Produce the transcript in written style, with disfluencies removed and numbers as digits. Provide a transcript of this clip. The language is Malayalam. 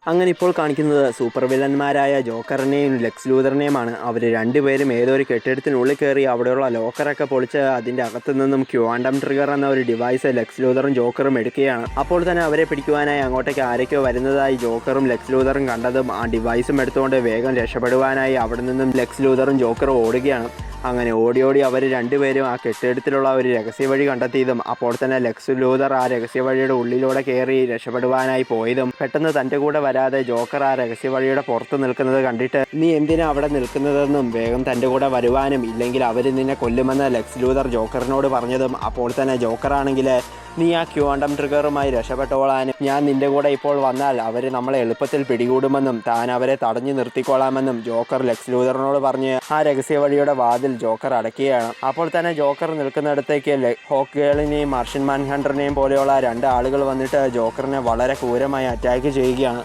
അങ്ങനെ ഇപ്പോൾ കാണിക്കുന്നത് സൂപ്പർ വില്ലന്മാരായ ജോക്കറിനെയും ലെക്സ് ലൂഥറിനെയുമാണ്. അവർ രണ്ടുപേരും ഏതോ ഒരു കെട്ടിടത്തിനുള്ളിൽ കയറി അവിടെയുള്ള ലോക്കറൊക്കെ പൊളിച്ച് അതിൻ്റെ അകത്തു നിന്നും ക്വാണ്ടം ട്രിഗർ എന്ന ഒരു ഡിവൈസ് ലെക്സ് ലൂഥറും ജോക്കറും എടുക്കുകയാണ്. അപ്പോൾ തന്നെ അവരെ പിടിക്കുവാനായി അങ്ങോട്ടേക്ക് ആരൊക്കെയോ വരുന്നതായി ജോക്കറും ലെക്സ് ലൂഥറും കണ്ടതും ആ ഡിവൈസും എടുത്തുകൊണ്ട് വേഗം രക്ഷപ്പെടുവാനായി അവിടെ നിന്നും ലെക്സ് ലൂഥറും ജോക്കറും ഓടുകയാണ്. അങ്ങനെ ഓടി ഓടി അവർ രണ്ടുപേരും ആ കെട്ടിടത്തിലുള്ള ഒരു രഹസ്യവഴി കണ്ടെത്തിയതും അപ്പോൾ തന്നെ ലെക്സ് ലൂഥർ ആ രഹസ്യവഴിയുടെ ഉള്ളിലൂടെ കയറി രക്ഷപ്പെടുവാനായി പോയതും പെട്ടെന്ന് തൻ്റെ കൂടെ വരാതെ ജോക്കർ ആ രഹസ്യവഴിയുടെ പുറത്ത് നിൽക്കുന്നത് കണ്ടിട്ട് നീ എന്തിനാ അവിടെ നിൽക്കുന്നതെന്നും വേഗം തൻ്റെ കൂടെ വരുവാനും ഇല്ലെങ്കിൽ അവർ നിന്നെ കൊല്ലുമെന്ന് ലെക്സ് ലൂഥർ ജോക്കറിനോട് പറഞ്ഞതും അപ്പോൾ തന്നെ ജോക്കറാണെങ്കിൽ നീ ആ ക്വാണ്ടം ട്രിഗറുമായി രക്ഷപ്പെട്ടോളാനും ഞാൻ നിന്റെ കൂടെ ഇപ്പോൾ വന്നാൽ അവർ നമ്മളെ എളുപ്പത്തിൽ പിടികൂടുമെന്നും താൻ അവരെ തടഞ്ഞു നിർത്തിക്കൊള്ളാമെന്നും ജോക്കർ ലെക്സ് ലൂഥറിനോട് പറഞ്ഞ് ആ രഹസ്യവഴിയുടെ വാതിൽ ജോക്കർ അടയ്ക്കുകയാണ്. അപ്പോൾ തന്നെ ജോക്കർ നിൽക്കുന്നിടത്തേക്ക് ഹോക്ക് ഗേളിനെയും മാർഷ്യൻ മാൻ ഹണ്ടറിനെയും പോലെയുള്ള രണ്ട് ആളുകൾ വന്നിട്ട് ജോക്കറിനെ വളരെ ക്രൂരമായി അറ്റാക്ക് ചെയ്യുകയാണ്.